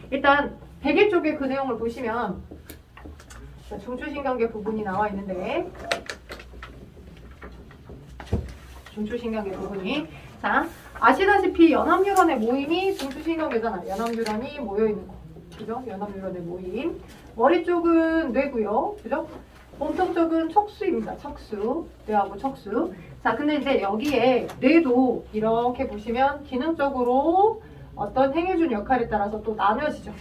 일단 베개 쪽에 그 내용을 보시면 중추신경계 부분이 나와 있는데 중추신경계 부분이 자 아시다시피 연합뉴런의 모임이 중추신경계잖아. 연합뉴런이 모여있는 거 그죠? 연합뉴런의 모임 머리 쪽은 뇌고요. 그죠? 몸통 쪽은 척수입니다. 척수 뇌하고 척수 자 근데 이제 여기에 뇌도 이렇게 보시면 기능적으로 어떤 행해준 역할에 따라서 또 나뉘어지죠.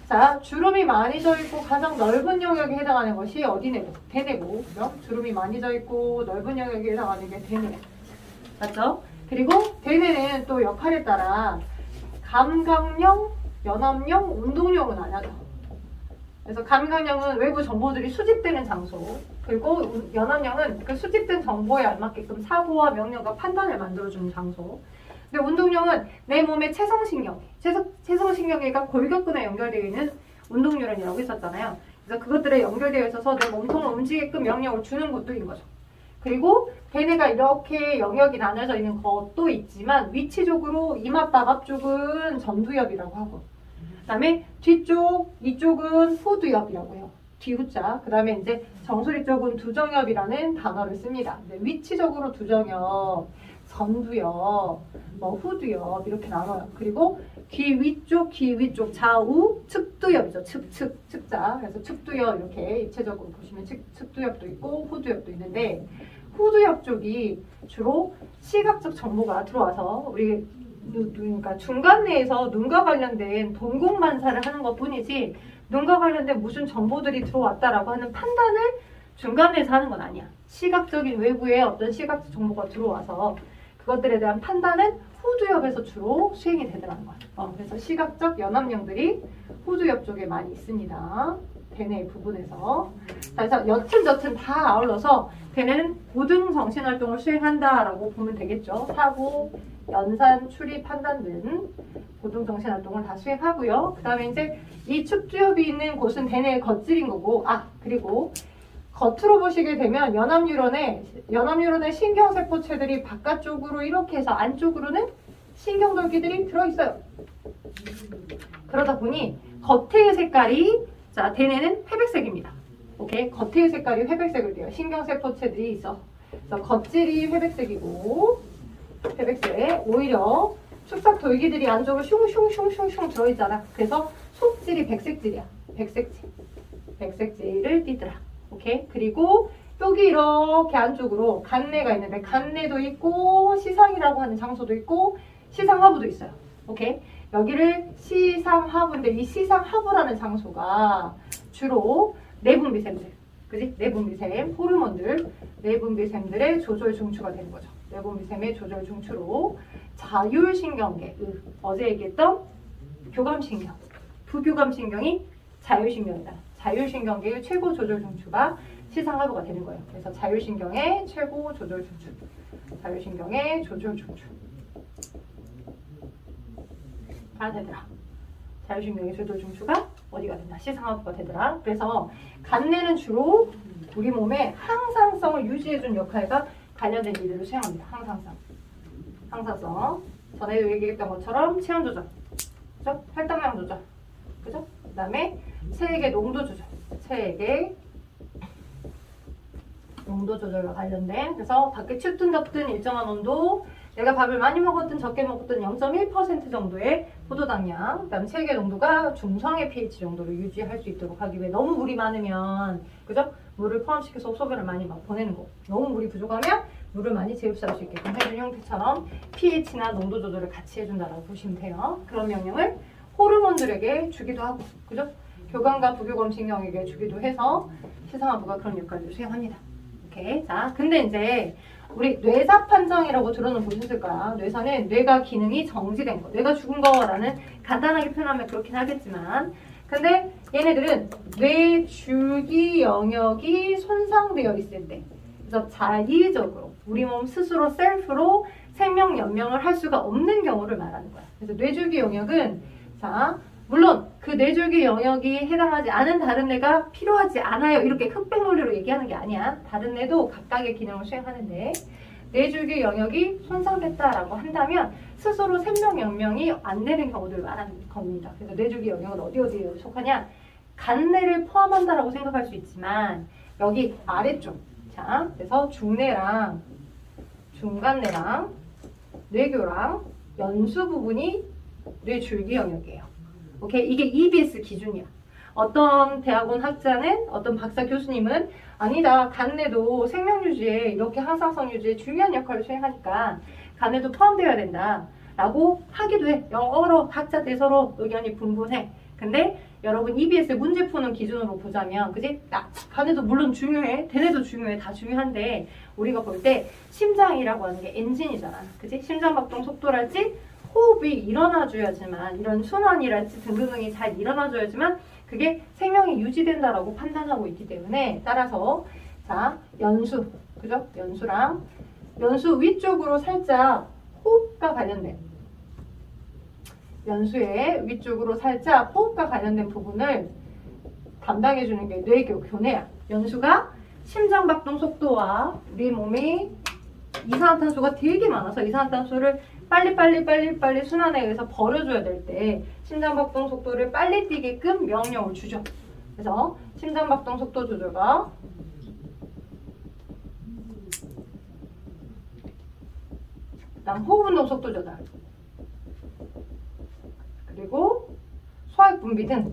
자, 주름이 많이 져있고 가장 넓은 영역에 해당하는 것이 어디내고? 대뇌고, 그죠? 주름이 많이 져있고 넓은 영역에 해당하는 게 대뇌. 맞죠? 그리고 대뇌는 또 역할에 따라 감각령, 연합령, 운동령은 나뉘어져. 그래서 감각령은 외부 정보들이 수집되는 장소, 그리고 연합령은 그 수집된 정보에 알맞게끔 사고와 명령과 판단을 만들어주는 장소. 근데 운동령은 내 몸의 체성신경계가 골격근에 연결되어 있는 운동뉴런이라고 했었잖아요. 그래서 그것들에 연결되어 있어서 내 몸통을 움직이게끔 명령을 주는 것도인 거죠. 그리고 대뇌가 이렇게 영역이 나눠져 있는 것도 있지만 위치적으로 이맛박 앞쪽은 전두엽이라고 하고 그 다음에 뒤쪽, 이쪽은 후두엽이라고 해요. 뒤후자. 그 다음에 이제 정수리 쪽은 두정엽이라는 단어를 씁니다. 위치적으로 두정엽, 전두엽, 후두엽 이렇게 나눠요. 그리고 귀 위쪽 좌우 측두엽이죠. 측자. 그래서 측두엽 이렇게 입체적으로 보시면 측두엽도 있고 후두엽도 있는데 후두엽 쪽이 주로 시각적 정보가 들어와서 우리 그러니까 중간내에서 눈과 관련된 동공만사를 하는 것 뿐이지 눈과 관련된 무슨 정보들이 들어왔다라고 하는 판단을 중간내에서 하는 건 아니야. 시각적인 외부의 어떤 시각적 정보가 들어와서 그것들에 대한 판단은 후두엽에서 주로 수행이 되더라는 거야. 그래서 시각적 연합령들이 후두엽 쪽에 많이 있습니다. 대뇌 부분에서. 그래서 여튼 다 아울러서 대뇌는 고등 정신활동을 수행한다라고 보면 되겠죠. 사고, 연산, 추리, 판단 등 고등 정신활동을 다 수행하고요. 그 다음에 이제 이 측두엽이 있는 곳은 대뇌의 겉질인 거고 그리고 겉으로 보시게 되면 연합뉴런의 신경세포체들이 바깥쪽으로 이렇게 해서 안쪽으로는 신경돌기들이 들어있어요. 그러다 보니 겉의 색깔이 자 대뇌는 회백색입니다. 오케이 겉의 색깔이 회백색을 띠요. 신경세포체들이 있어. 그래서 겉질이 회백색이고 회백색 오히려 축삭돌기들이 안쪽으로 슝슝슝슝슝 들어있잖아. 그래서 속질이 백색질이야. 백색질을 띠더라. 오케이. 그리고 여기 이렇게 안쪽으로 간내가 있는데 간내도 있고 시상이라고 하는 장소도 있고 시상하부도 있어요. 오케이. 여기를 시상하부인데 이 시상하부라는 장소가 주로 내분비샘들, 그지? 내분비샘, 호르몬들, 내분비샘들의 조절 중추가 되는 거죠. 내분비샘의 조절 중추로 자율신경계, 어제 얘기했던 교감신경, 부교감신경이 자율신경이다. 자율신경계의 최고 조절 중추가 시상하부가 되는 거예요. 그래서 자율신경의 최고 조절 중추, 자율신경의 조절 중추가 되더라. 자율신경의 조절 중추가 어디가 된다? 시상하부가 되더라. 그래서 간내는 주로 우리 몸의 항상성을 유지해준 역할과 관련된 일들을 수행합니다. 항상성. 전에도 얘기했던 것처럼 체온 조절, 그죠? 혈당량 조절, 그죠? 그 다음에 체액의 농도 조절, 체액의 농도 조절과 관련된 그래서 밖에 춥든 덥든 일정한 온도 내가 밥을 많이 먹었든 적게 먹었든 0.1% 정도의 포도당량 그 다음 체액의 농도가 중성의 pH 정도로 유지할 수 있도록 하기 위해 너무 물이 많으면 그죠? 물을 포함시켜서 소변을 많이 막 보내는 거 너무 물이 부족하면 물을 많이 재흡수할 수 있게끔 해준 형태처럼 pH나 농도 조절을 같이 해준다라고 보시면 돼요. 그런 명령을 호르몬들에게 주기도 하고 그죠? 교감과 부교감 신경에게 주기도 해서 시상하부가 그런 역할을 수행합니다. 오케이. 자, 근데 이제 우리 뇌사 판정이라고 들어는 보셨을 거야. 뇌사는 뇌가 기능이 정지된 거, 뇌가 죽은 거라는 간단하게 표현하면 그렇긴 하겠지만, 근데 얘네들은 뇌 줄기 영역이 손상되어 있을 때, 그래서 자의적으로 우리 몸 스스로 셀프로 생명 연명을 할 수가 없는 경우를 말하는 거야. 그래서 뇌줄기 영역은 자. 물론 그 뇌줄기 영역이 해당하지 않은 다른 뇌가 필요하지 않아요. 이렇게 흑백 논리로 얘기하는 게 아니야. 다른 뇌도 각각의 기능을 수행하는데 뇌줄기 영역이 손상됐다라고 한다면 스스로 생명 영명이 안 되는 경우들 말하는 겁니다. 그래서 뇌줄기 영역은 어디에 속하냐? 간내를 포함한다라고 생각할 수 있지만 여기 아래쪽, 자, 그래서 중뇌랑 중간뇌랑 뇌교랑 연수 부분이 뇌줄기 영역이에요. 오케이, 이게 EBS 기준이야. 어떤 대학원 학자는, 어떤 박사 교수님은 아니다, 간내도 생명 유지에 이렇게 항상성 유지에 중요한 역할을 수행하니까 간내도 포함되어야 된다 라고 하기도 해. 여러 학자들 서로 의견이 분분해. 근데 여러분 EBS 문제 푸는 기준으로 보자면, 그지? 간에도 물론 중요해, 대뇌도 중요해, 다 중요한데 우리가 볼 때 심장이라고 하는 게 엔진이잖아, 그지? 심장박동 속도랄지 호흡이 일어나줘야지만, 이런 순환이랄지 등등등이 잘 일어나줘야지만 그게 생명이 유지된다라고 판단하고 있기 때문에, 따라서 자, 연수, 그죠? 연수랑 연수 위쪽으로 살짝 호흡과 관련된, 연수의 위쪽으로 살짝 호흡과 관련된 부분을 담당해주는 게 뇌교, 교내야. 연수가 심장박동 속도와 우리 몸이 이산화탄소가 되게 많아서 이산화탄소를 빨리 순환에 의해서 버려줘야 될 때 심장박동 속도를 빨리 뛰게끔 명령을 주죠. 그래서 심장박동 속도 조절과 그다음 호흡운동 속도 조절, 그리고 소화액 분비 등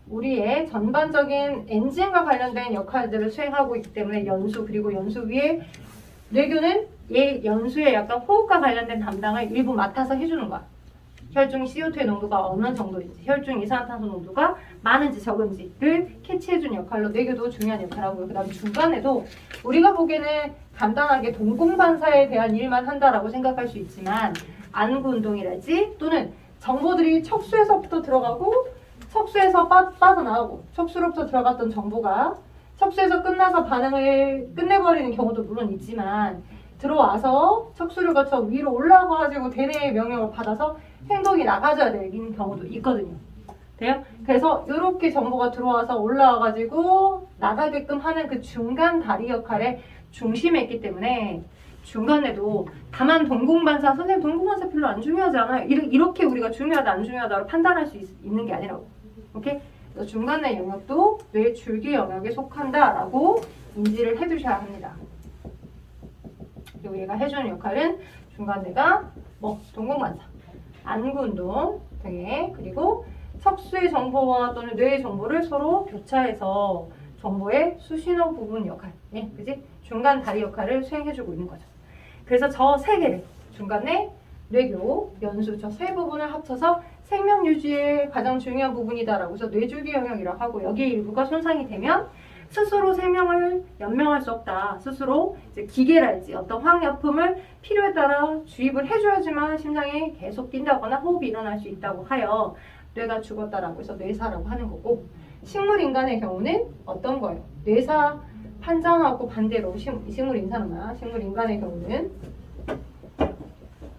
우리의 전반적인 엔진과 관련된 역할들을 수행하고 있기 때문에 연수, 그리고 연수 위에 뇌교는 얘 연수에 약간 호흡과 관련된 담당을 일부 맡아서 해주는 거야. 혈중 CO2의 농도가 어느 정도인지, 혈중 이산화탄소 농도가 많은지 적은지를 캐치해주는 역할로 뇌교도 중요한 역할을 하고요. 그 다음에 중간에도 우리가 보기에는 간단하게 동공반사에 대한 일만 한다라고 생각할 수 있지만, 안구 운동이랄지 또는 정보들이 척수에서부터 들어가고 척수에서 빠져나오고, 척수로부터 들어갔던 정보가 척수에서 끝나서 반응을 끝내버리는 경우도 물론 있지만, 들어와서 척수를 거쳐 위로 올라가가지고 대뇌의 명령을 받아서 행동이 나가져야 되는 경우도 있거든요. 돼요? 그래서 이렇게 정보가 들어와서 올라와가지고 나가게끔 하는 그 중간 다리 역할에 중심에 있기 때문에, 중간에도 다만 동공반사, 선생님 동공반사 별로 안 중요하지 않아요, 이렇게 우리가 중요하다 안 중요하다로 판단할 수 있는 게 아니라고. 오케이? 그래서 중간내 영역도 뇌줄기 영역에 속한다라고 인지를 해두셔야 합니다. 그리고 얘가 해주는 역할은 중간내가 동공반사, 안구운동 등의, 그리고 척수의 정보와 또는 뇌의 정보를 서로 교차해서 정보의 수신호 부분 역할, 예, 그지? 중간 다리 역할을 수행해주고 있는 거죠. 그래서 저 세 개를, 중간내, 뇌교, 연수, 저 세 부분을 합쳐서 생명 유지의 가장 중요한 부분이다라고 해서 뇌줄기 영역이라고 하고, 여기에 일부가 손상이 되면 스스로 생명을 연명할 수 없다. 스스로 이제 기계랄지 어떤 화학약품을 필요에 따라 주입을 해줘야지만 심장이 계속 뛴다거나 호흡이 일어날 수 있다고 하여 뇌가 죽었다라고 해서 뇌사라고 하는 거고, 식물 인간의 경우는 어떤 거예요? 뇌사 판정하고 반대로 식물 인간의 경우는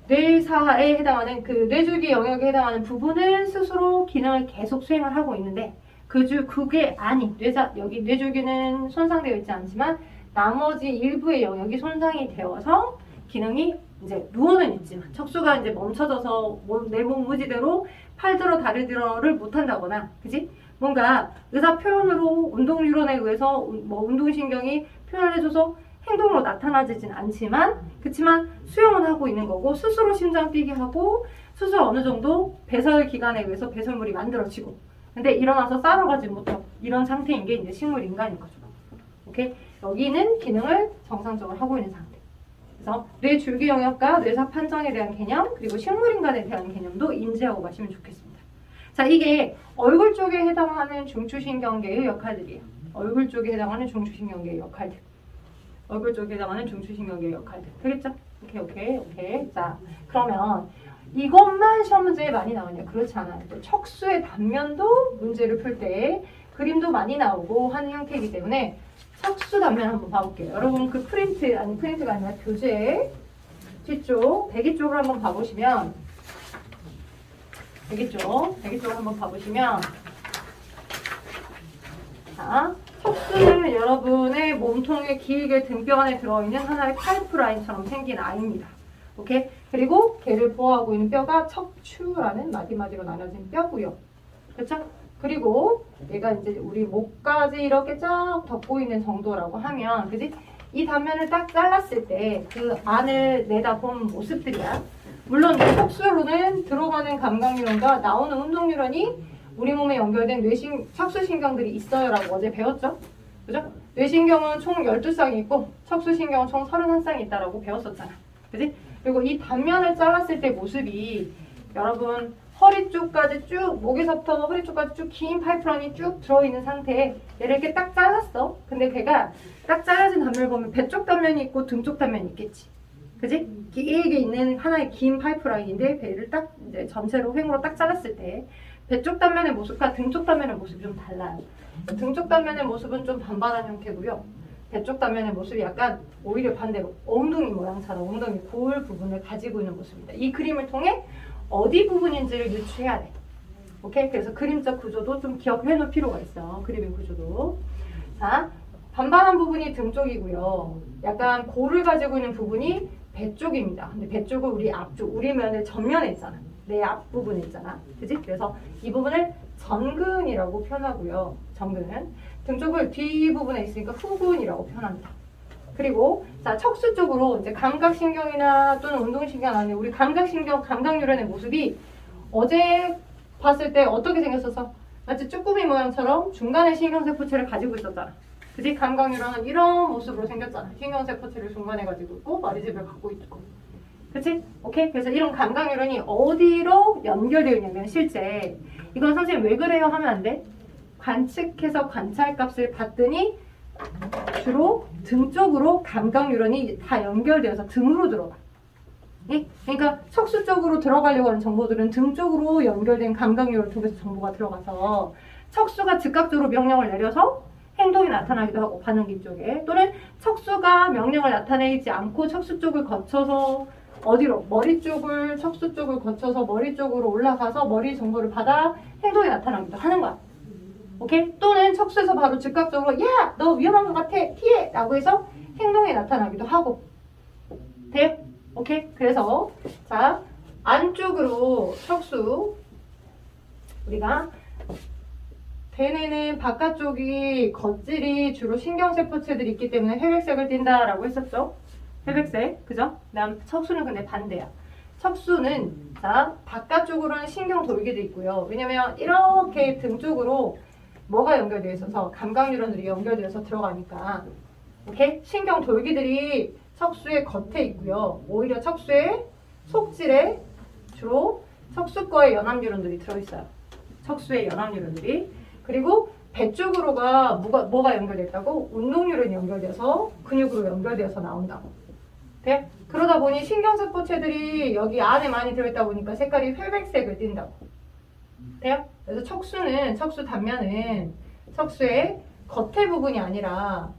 뇌사에 해당하는 그 뇌줄기 영역에 해당하는 부분은 스스로 기능을 계속 수행을 하고 있는데, 그게 아닌 여기 뇌줄기는 손상되어 있지 않지만 나머지 일부의 영역이 손상이 되어서 기능이 이제 누워는 있지만 척수가 이제 멈춰져서 내 몸 무지대로 팔 들어 다리 들어를 못한다거나, 그지? 뭔가 의사 표현으로 운동 뉴런에 의해서 운동신경이 표현을 해줘서 행동으로 나타나지진 않지만, 그렇지만 수용은 하고 있는 거고, 스스로 심장 뛰게 하고, 스스로 어느 정도 배설 기관에 의해서 배설물이 만들어지고, 근데 일어나서 싸러가지 못하고 이런 상태인 게 이제 식물 인간인 거죠. 오케이? 여기는 기능을 정상적으로 하고 있는 상태. 그래서 뇌줄기 영역과 뇌사 판정에 대한 개념, 그리고 식물 인간에 대한 개념도 인지하고 가시면 좋겠습니다. 자, 이게 얼굴 쪽에 해당하는 중추신경계의 역할들이에요. 얼굴 쪽에 해당하는 중추신경계의 역할들. 얼굴 쪽에 해당하는 중추신경계의 역할들. 되겠죠? 오케이. 자, 그러면 이것만 시험 문제에 많이 나오냐? 그렇지 않아요. 또 척수의 단면도 문제를 풀 때 그림도 많이 나오고 하는 형태이기 때문에 척수 단면 한번 봐볼게요. 여러분 그 프린트가 아니라 교재 뒤쪽 대기 쪽을 한번 봐보시면, 대기 쪽을 한번 봐보시면, 자, 척수는 여러분의 몸통의 길게 등뼈 안에 들어있는 하나의 파이프라인처럼 생긴 아이입니다. 오케이? 그리고 걔를 보호하고 있는 뼈가 척추라는 마디마디로 나눠진 뼈고요. 그렇죠? 그리고 얘가 이제 우리 목까지 이렇게 쫙 덮고 있는 정도라고 하면, 그지? 이 단면을 딱 잘랐을 때 그 안을 내다본 모습들이야. 물론 척수로는 들어가는 감각뉴런과 나오는 운동뉴런이 우리 몸에 연결된 척수신경들이 있어요라고 어제 배웠죠? 그죠? 뇌신경은 총 12쌍이 있고 척수신경은 총 31쌍이 있다라고 배웠었잖아. 그지? 그리고 이 단면을 잘랐을 때 모습이 여러분 허리 쪽까지 쭉, 목에서부터 허리 쪽까지 쭉 긴 파이프라인이 쭉 들어있는 상태에 얘를 이렇게 딱 잘랐어. 근데 걔가 딱 잘라진 단면을 보면 배 쪽 단면이 있고 등 쪽 단면이 있겠지. 그지? 길게 있는 하나의 긴 파이프라인인데 배를 딱 이제 전체로 횡으로 딱 잘랐을 때 배 쪽 단면의 모습과 등 쪽 단면의 모습이 좀 달라요. 등 쪽 단면의 모습은 좀 반반한 형태고요. 배 쪽 단면의 모습이 약간 오히려 반대로 엉덩이 모양처럼 엉덩이 골 부분을 가지고 있는 모습입니다. 이 그림을 통해 어디 부분인지를 유추해야 돼. 오케이? 그래서 그림적 구조도 좀 기억해 놓을 필요가 있어. 그림의 구조도. 자, 반반한 부분이 등 쪽이고요. 약간 골을 가지고 있는 부분이 배 쪽입니다. 근데 배 쪽은 우리 앞쪽, 우리 면의 전면에 있잖아. 내 앞부분에 있잖아. 그지? 그래서 이 부분을 전근이라고 표현하고요. 전근은. 등 쪽을 뒷부분에 있으니까 후근이라고 표현합니다. 그리고 자, 척수 쪽으로 이제 감각신경이나 또는 운동신경 아닌 우리 감각신경, 감각뉴런의 모습이 어제 봤을 때 어떻게 생겼어서 마치 쭈꾸미 모양처럼 중간에 신경세포체를 가지고 있었잖아. 그지? 감각뉴런은 이런 모습으로 생겼잖아. 신경세포체를 중간에 가지고 있고 머리집을 갖고 있고. 그치? 오케이? 그래서 이런 감각뉴런이 어디로 연결되어 있냐면 실제 이건 선생님 왜 그래요 하면 안 돼? 관측해서 관찰값을 봤더니 주로 등 쪽으로 감각뉴런이 다 연결되어서 등으로 들어가. 예? 그러니까 척수 쪽으로 들어가려고 하는 정보들은 등 쪽으로 연결된 감각뉴런을 통해서 정보가 들어가서 척수가 즉각적으로 명령을 내려서 행동이 나타나기도 하고 반응기 쪽에 또는 척수가 명령을 나타내지 않고 척수 쪽을 거쳐서 어디로? 머리 쪽을 척수 쪽을 거쳐서 머리 쪽으로 올라가서 머리 정보를 받아 행동이 나타나기도 하는 거야. 오케이? 또는 척수에서 바로 즉각적으로 야! 너 위험한 것 같아! 피해! 라고 해서 행동이 나타나기도 하고. 돼요? 오케이? 그래서 자, 안쪽으로 척수 우리가 대뇌는 바깥쪽이 겉질이 주로 신경세포체들이 있기 때문에 회백색을 띈다라고 했었죠. 회백색, 그죠? 그다음 척수는 근데 반대야. 척수는 자 바깥쪽으로는 신경돌기도 있고요. 왜냐면 이렇게 등 쪽으로 뭐가 연결되어 있어서 감각뉴런들이 연결되어서 들어가니까 오케이? 신경돌기들이 척수의 겉에 있고요. 오히려 척수의 속질에 주로 척수과의 연합뉴런들이 들어있어요. 척수의 연합뉴런들이. 그리고 배 쪽으로가 뭐가 연결됐다고? 운동뉴런이 연결돼서 근육으로 연결되어서 나온다고. 돼? 그러다 보니 신경세포체들이 여기 안에 많이 들어있다 보니까 색깔이 회백색을 띈다고. 돼요? 그래서 척수는, 척수 단면은 척수의 겉에 부분이 아니라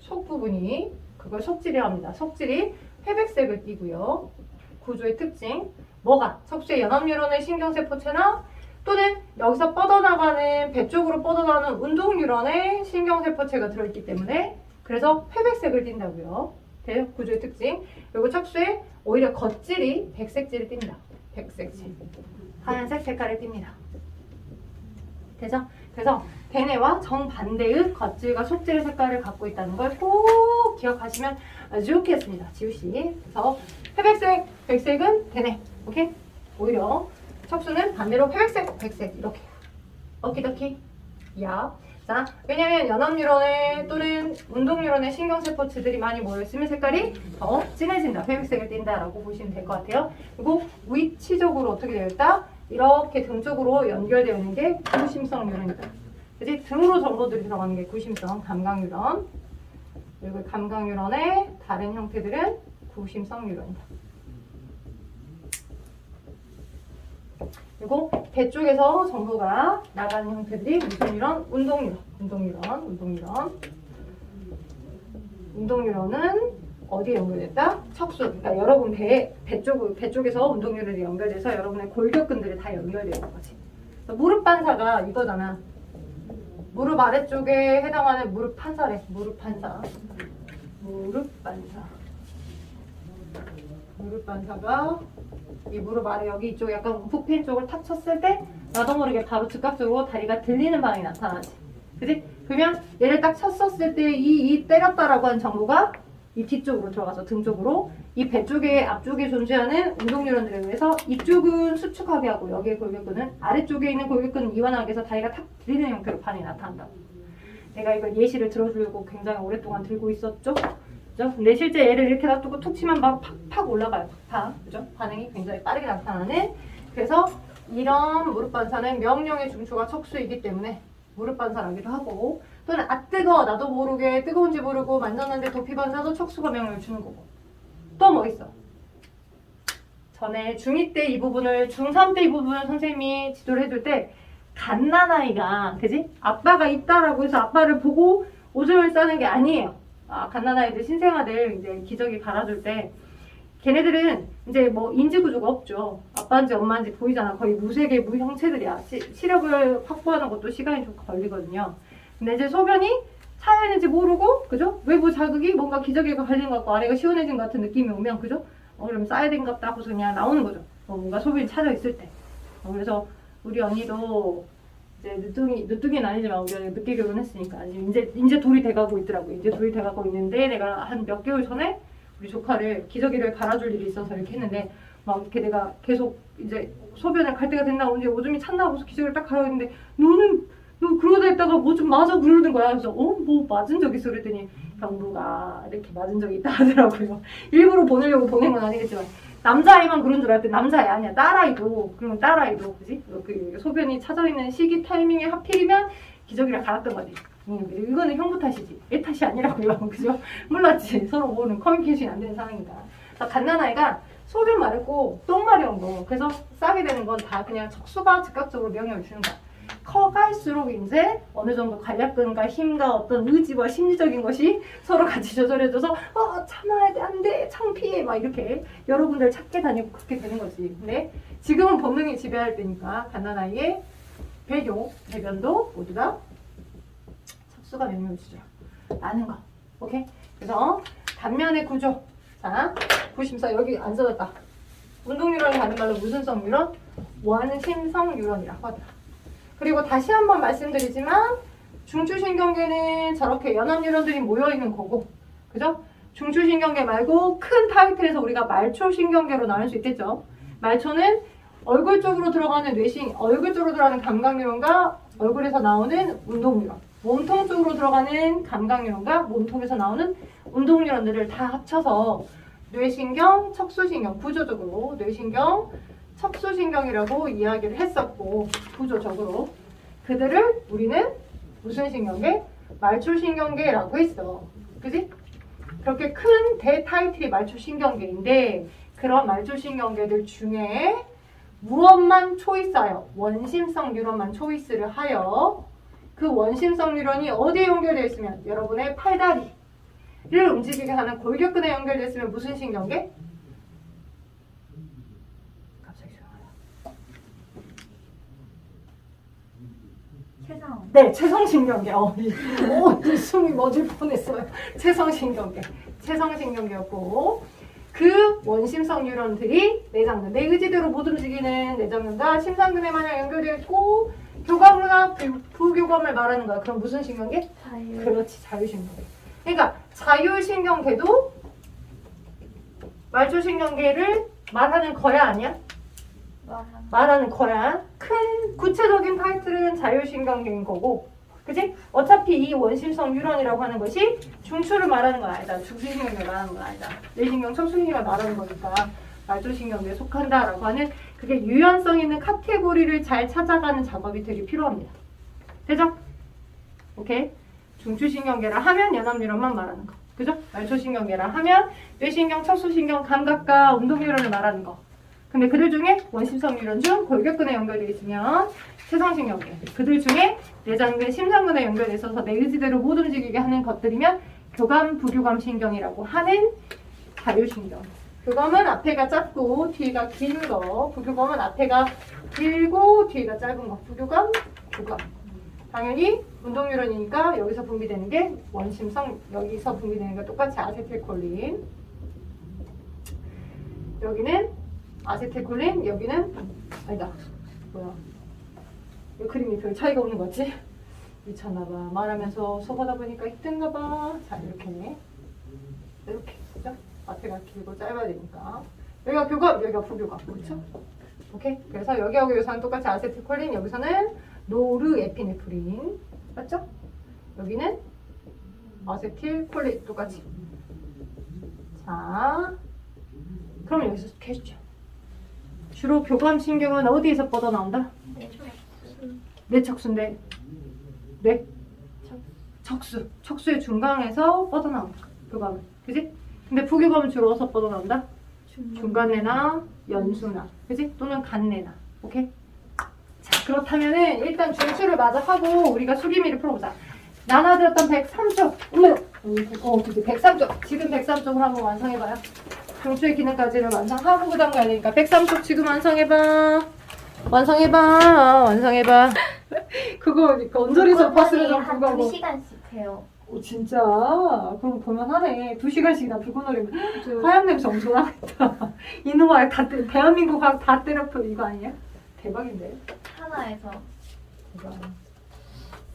속부분이 그걸 속질이라고 합니다. 속질이 회백색을 띠고요. 구조의 특징. 뭐가? 척수의 연합뉴런의 신경세포체나 또는 여기서 뻗어나가는 배 쪽으로 뻗어나가는 운동뉴런의 신경세포체가 들어있기 때문에 그래서 회백색을 띈다고요. 돼요? 구조의 특징. 그리고 척수에 오히려 겉질이 백색질을 띈다. 백색질. 하얀색 색깔을 띱니다. 되죠? 그래서 대뇌와 정반대의 겉질과 속질의 색깔을 갖고 있다는 걸 꼭 기억하시면 좋겠습니다. 지우씨. 그래서 회백색, 백색은 대뇌. 오케이? 오히려 척수는 반대로 회백색, 백색 이렇게. 오키도키. 야. 자, 왜냐면 연합뉴런에 또는 운동뉴런의 신경세포체들이 많이 모여있으면 색깔이 더 진해진다. 회백색을 띈다라고 보시면 될 것 같아요. 그리고 위치적으로 어떻게 되어 있다? 이렇게 등 쪽으로 연결되어 있는 게 구심성 뉴런이다. 그치? 등으로 정보들이 들어가는 게 구심성, 감각뉴런. 그리고 감각뉴런의 다른 형태들은 구심성 뉴런이다. 그리고 배 쪽에서 정보가 나가는 형태들이 무슨 뉴런? 운동뉴런은 어디에 연결됐다? 척수. 그러니까 여러분 배 쪽에서 운동뉴런이 연결돼서 여러분의 골격근들이 다 연결되는 거지. 무릎 반사가 이거잖아. 무릎 아래쪽에 해당하는 무릎 판사래. 무릎 판사. 무릎 판사. 무릎 판사가 이 무릎 아래 여기 이쪽 약간 움푹 쪽을 탁 쳤을 때 나도 모르게 바로 즉각적으로 다리가 들리는 반응이 나타나지. 그지? 그러면 얘를 딱 쳤었을 때 이 때렸다라고 하는 정보가 이 뒤쪽으로 들어가서 등 쪽으로 이 배 쪽에 앞쪽에 존재하는 운동뉴런들에 의해서 이쪽은 수축하게 하고 여기의 골격근은 아래쪽에 있는 골격근은 이완하게 해서 다리가 탁 들리는 형태로 반응이 나타난다. 내가 이걸 예시를 들어주려고 굉장히 오랫동안 들고 있었죠? 그죠? 근데 실제 얘를 이렇게 놔두고 툭 치면 막 팍팍 올라가요. 팍팍. 그죠? 반응이 굉장히 빠르게 나타나는. 그래서 이런 무릎 반사는 명령의 중추가 척수이기 때문에 무릎 반사라기도 하고, 또는 아 뜨거워 나도 모르게 뜨거운지 모르고 만졌는데 도피 반사도 척수가 명령을 주는 거고. 또 뭐 있어? 전에 중2 때 이 부분을 중3 때 이 부분을 선생님이 지도를 해줄 때 갓난아이가 그지? 아빠가 있다라고 해서 아빠를 보고 오줌을 싸는 게 아니에요. 갓난아이들 신생아들 이제 기저귀 갈아줄 때 걔네들은 이제 뭐 인지구조가 없죠. 아빠인지 엄마인지 보이잖아. 거의 무색의 무형체들이야. 시력을 확보하는 것도 시간이 좀 걸리거든요. 근데 이제 소변이 차였는지 모르고, 그죠? 외부 자극이 뭔가 기저귀가 갈린 것 같고 아래가 시원해진 것 같은 느낌이 오면, 그죠? 그럼 싸야 된것 같다 하고서 그냥 나오는 거죠. 뭔가 소변이 차져 있을 때. 그래서 우리 언니도 이제 늦둥이는 아니지만 우리가 늦게 결혼했으니까 이제 돌이 돼가고 있더라고요. 이제 돌이 돼가고 있는데 내가 한 몇 개월 전에 우리 조카를 기저귀를 갈아줄 일이 있어서 이렇게 했는데 막 이렇게 내가 계속 이제 소변을 갈 때가 됐나 이제 오줌이 찼나 하고서 기저귀를 딱 갈아줬는데 너 그러다 있다가 뭐 좀 맞아 그러는 거야. 그래서 뭐 맞은 적 있어 그랬더니 경부가 이렇게 맞은 적이 있다 하더라고요. 일부러 보내려고 보낸 건 아니겠지만 남자아이만 그런 줄 알았더니 남자아이 아니야. 딸아이도. 그러면 딸아이도 그지? 그 소변이 차져있는 시기 타이밍에 하필이면 기저귀를 갈았던 거지. 이거는 형부 탓이지. 애 탓이 아니라고요. 그죠? 몰랐지. 서로 모르는 커뮤니케이션이 안 되는 상황이다. 갓난아이가 소변 마렵고 똥 마려운 거. 그래서 싸게 되는 건 다 그냥 척수가 즉각적으로 명령을 주는 거야. 커갈수록 이제 어느 정도 관략근과 힘과 어떤 의지와 심리적인 것이 서로 같이 조절해줘서 참아야 돼, 안 돼, 창피해 막 이렇게 여러분들 찾게 다니고 그렇게 되는 거지. 근데 지금은 본능이 지배할 때니까 갓난아이의 배교, 배변도 모두 다 척수가 명령을 주죠. 라는 거. 오케이? 그래서 단면의 구조. 자, 구심사 여기 안 써졌다. 운동뉴런이 하는 말로 무슨성 뉴런? 원심성 뉴런이라고 하더라. 그리고 다시 한번 말씀드리지만 중추신경계는 저렇게 연합뉴런들이 모여있는 거고, 그죠? 중추신경계 말고 큰 타이틀에서 우리가 말초신경계로 나눌 수 있겠죠. 말초는 얼굴 쪽으로 들어가는 얼굴 쪽으로 들어가는 감각뉴런과 얼굴에서 나오는 운동뉴런, 몸통 쪽으로 들어가는 감각뉴런과 몸통에서 나오는 운동뉴런들을 다 합쳐서 뇌신경, 척수신경, 구조적으로 뇌신경, 척수신경이라고 이야기를 했었고, 구조적으로 그들을 우리는 무슨 신경계? 말초신경계라고 했어. 그지? 그렇게 큰 대타이틀이 말초신경계인데 그런 말초신경계들 중에 무엇만 초이스하여? 원심성 뉴런만 초이스를 하여 그 원심성 뉴런이 어디에 연결되어 있으면? 여러분의 팔다리를 움직이게 하는 골격근에 연결되어 있으면 무슨 신경계? 네, 체성신경계. 숨이 멎을 뻔했어요. 체성신경계였고, 그 원심성 뉴런들이 내장근, 내 의지대로 못 움직이는 내장근과 심장근에 마냥 연결되어 있고, 교감과 부교감을 말하는 거야. 그럼 무슨 신경계? 그렇지, 자율신경계. 그러니까 자율신경계도 말초신경계를 말하는 거야, 아니야? 말하는 거야. 큰 구체적인 타이틀은 자율신경계인 거고, 그치? 어차피 이 원심성 뉴런이라고 하는 것이 중추를 말하는 건 아니다. 중추신경계를 말하는 건 아니다. 뇌신경, 척수신경을 말하는 거니까 말초신경계에 속한다라고 하는 그게 유연성 있는 카테고리를 잘 찾아가는 작업이 되게 필요합니다. 되죠? 오케이? 중추신경계라 하면 연합뉴런만 말하는 거. 그죠? 말초신경계라 하면 뇌신경, 척수신경, 감각과 운동뉴런을 말하는 거. 근데 그들 중에 원심성 뉴런 중 골격근에 연결되어 있으면 체성신경계, 그들 중에 내장근, 심장근에 연결되어 있어서 내 의지대로 못 움직이게 하는 것들이면 교감, 부교감 신경이라고 하는 자율신경. 교감은 앞에가 짧고 뒤가 긴 거, 부교감은 앞에가 길고 뒤가 짧은 거. 부교감, 교감. 당연히 운동유런이니까 여기서 분비되는 게 원심성, 여기서 분비되는 게 똑같이 아세틸콜린. 여기는 아세틸콜린, 여기는 아니다. 뭐야? 이 그림이 별 차이가 없는 거 같지? 미쳤나봐. 말하면서 수업하다 보니까 힘든가봐. 자, 이렇게. 이렇게. 그죠? 앞에가 길고 짧아야 되니까. 여기가 교감, 여기가 부교감. 그렇죠? 오케이? 그래서 여기하고 여기서는 똑같이 아세틸콜린, 여기서는 노르에피네프린. 맞죠? 여기는 아세틸콜린. 똑같이. 자, 그럼 여기서 해주죠. 주로 교감신경은 어디에서 뻗어나온다? 내 척수인데. 네? 척수. 척수의 중간에서 뻗어나온다. 교감은. 그지? 근데 부교감은 주로 어디서 뻗어나온다? 중간내나 연수나. 그지? 또는 간내나. 오케이? 자, 그렇다면은 일단 중추를 마저 하고 우리가 수기미를 풀어보자. 나눠드렸던 103쪽. 어떻게 103쪽. 지금 103쪽을 한번 완성해봐요. 중추의 기능까지를 완성하고 그 다음 가야 되니까 103쪽 지금 완성해봐. 완성해봐. 그거 언저리 서파스를 좀 불가고. 2시간씩 해요. 오, 진짜? 그럼 볼만하네. 2시간씩이나 불고놀이면 화약 냄새 엄청 나겠다. 이놈 화약 다 대한민국 화약 다 때려프 이거 아니야? 대박인데. 하나에서. 대박.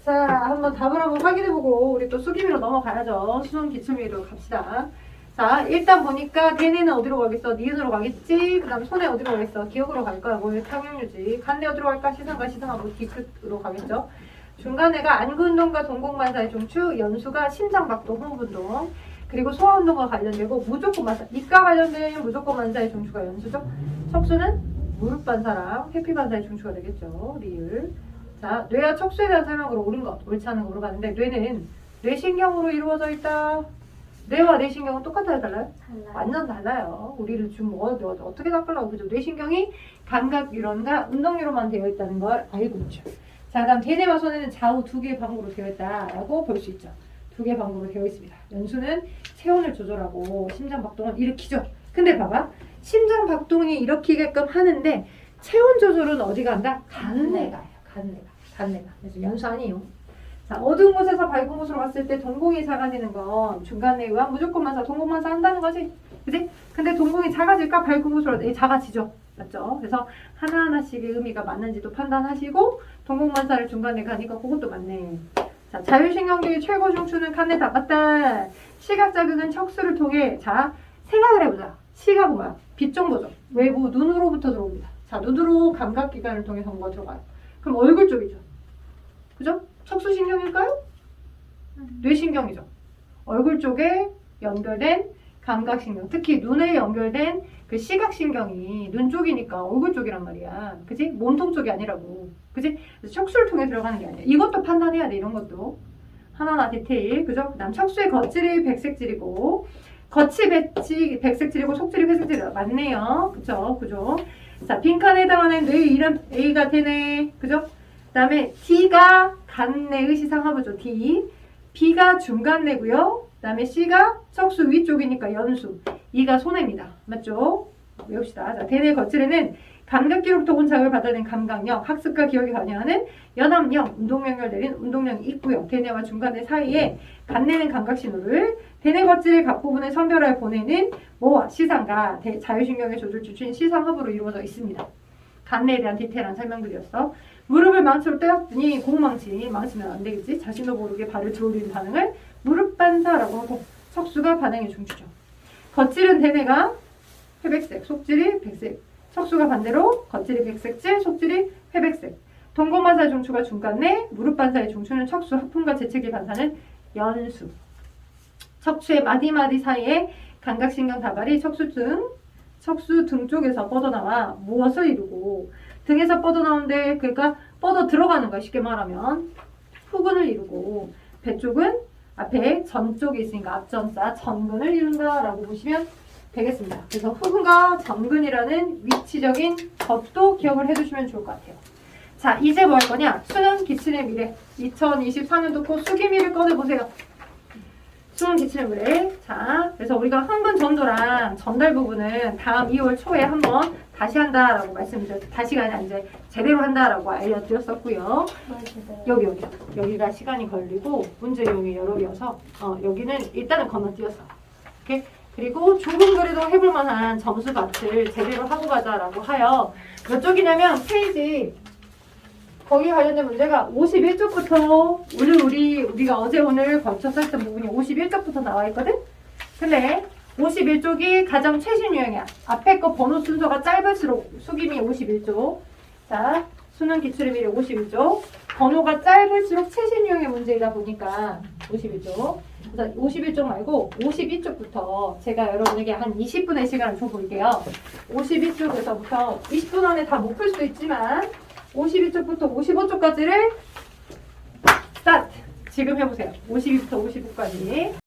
자, 한번 답을 한번 확인해보고 우리 또 수기미로 넘어가야죠. 수능 기출미로 갑시다. 자, 일단 보니까 대뇌는 어디로 가겠어? 니은으로 가겠지? 그 다음에 손에 어디로 가겠어? 기억으로 갈까? 뭐 탕용유지. 간내 어디로 갈까? 시선과 시선하고 뒤끝으로 가겠죠? 중간에가 안구운동과 동공반사의 중추, 연수가 심장박동, 호흡운동, 그리고 소화운동과 관련되고 무조건 반사, 니과 관련된 무조건 반사의 중추가 연수죠? 척수는 무릎반사랑 회피반사의 중추가 되겠죠? 리을. 자, 뇌와 척수에 대한 설명으로 옳은 것, 옳지 않은 거 물어봤는데 뇌는 뇌신경으로 이루어져 있다. 뇌와 뇌신경은 똑같아요, 달라요? 달라요. 완전 달라요. 우리를 지금 어떻게 바꾸려고 그죠? 뇌신경이 감각유런과 운동유런만 되어 있다는 걸 알고 있죠. 자, 다음 대뇌와 손에는 좌우 두 개의 방구로 되어 있다라고 볼 수 있죠. 두 개의 방구로 되어 있습니다. 연수는 체온을 조절하고 심장 박동을 일으키죠. 근데 봐봐, 심장 박동이 일으키게끔 하는데 체온 조절은 어디가 한다? 간내가요. 간내가. 그래서 연수 아니에요. 자, 어두운 곳에서 밝은 곳으로 갔을 때 동공이 작아지는 건 중간에 의한 무조건 반사, 동공 반사 한다는 거지. 그지? 근데 동공이 작아질까? 밝은 곳으로 작아지죠. 맞죠? 그래서 하나하나씩의 의미가 맞는지도 판단하시고 동공 반사를 중간에 가니까 그것도 맞네. 자, 자율신경계의 최고 중추는 칸에 닿았다. 시각 자극은 척수를 통해 자, 생각을 해보자. 시각은 뭐야? 빛 정도죠. 외부 눈으로부터 들어옵니다. 자, 눈으로 감각기관을 통해 정보가 들어가요. 그럼 얼굴 쪽이죠. 그죠? 척수신경일까요? 뇌신경이죠. 얼굴 쪽에 연결된 감각신경, 특히 눈에 연결된 그 시각신경이 눈 쪽이니까 얼굴 쪽이란 말이야. 그지? 몸통 쪽이 아니라고. 그지? 그래서 척수를 통해 들어가는 게 아니야. 이것도 판단해야 돼, 이런 것도. 하나하나 디테일. 그죠? 그 다음 척수의 겉질이 백색질이고, 겉이 백색질이고, 속질이 회색질이다. 맞네요. 그죠? 자, 빈칸에 해당하는 뇌의 이름 A가 되네. 그죠? 그 다음에 D가 간내의 시상하부죠. D. B가 중간내고요. 그 다음에 C가 척수 위쪽이니까 연수. E가 손해입니다. 맞죠? 외웁시다. 자, 대뇌 거칠에는 감각기로부터 온 자극을 받아낸 감각력, 학습과 기억에 관여하는 연합력, 운동명령을 내린 운동량이 있고요. 대뇌와 중간내 사이에 간내는 감각신호를 대뇌 거칠의 각 부분에 선별하여 보내는 뭐와 시상과 자율신경의 조절 주체인 시상합으로 이루어져 있습니다. 간내에 대한 디테일한 설명들이었어. 무릎을 망치로 때렸더니 망치면 안 되겠지? 자신도 모르게 발을 들어올리는 반응을 무릎 반사라고 하고 척수가 반응의 중추죠. 겉질은 대뇌가 회백색, 속질이 백색. 척수가 반대로 겉질이 백색질, 속질이 회백색. 동공 반사의 중추가 중간내, 무릎 반사의 중추는 척수, 하품과 재채기 반사는 연수. 척추의 마디마디 사이에 감각신경 다발이 척수 등 쪽에서 뻗어나와 무엇을 이루고 등에서 뻗어나오는데 그러니까 뻗어 들어가는 거야. 쉽게 말하면 후근을 이루고 배 쪽은 앞에 전 쪽에 있으니까 앞전자 전근을 이룬다라고 보시면 되겠습니다. 그래서 후근과 전근이라는 위치적인 것도 기억을 해두시면 좋을 것 같아요. 자, 이제 뭐 할 거냐? 수능 기출의 미래 2024년도 꼭 수기미를 꺼내보세요. 수능 기출의 미래. 자, 그래서 우리가 흥분 전도랑 전달 부분은 다음 2월 초에 한번 다시 한다라고 말씀드렸죠. 다시가 아니라 이제 제대로 한다라고 알려드렸었고요. 여기가 시간이 걸리고 문제 용이 여러 개여서 여기는 일단은 건너뛰었어. 오케이? 그리고 조금 그래도 해볼 만한 점수 밭을 제대로 하고 가자라고 하여 몇 쪽이냐면 페이지 거기 관련된 문제가 51쪽부터 우리가 어제 오늘 거쳐서 했던 부분이 51쪽부터 나와 있거든? 근데 51쪽이 가장 최신 유형이야. 앞에 거 번호 순서가 짧을수록 수김이 51쪽. 자, 수능 기출의 미래 51쪽. 번호가 짧을수록 최신 유형의 문제이다 보니까 51쪽. 그래서 51쪽 말고 52쪽부터 제가 여러분에게 한 20분의 시간을 줘볼게요. 52쪽에서부터 20분 안에 다 못 풀 수도 있지만 52쪽부터 55쪽까지를 스타트! 지금 해보세요. 52부터 55까지.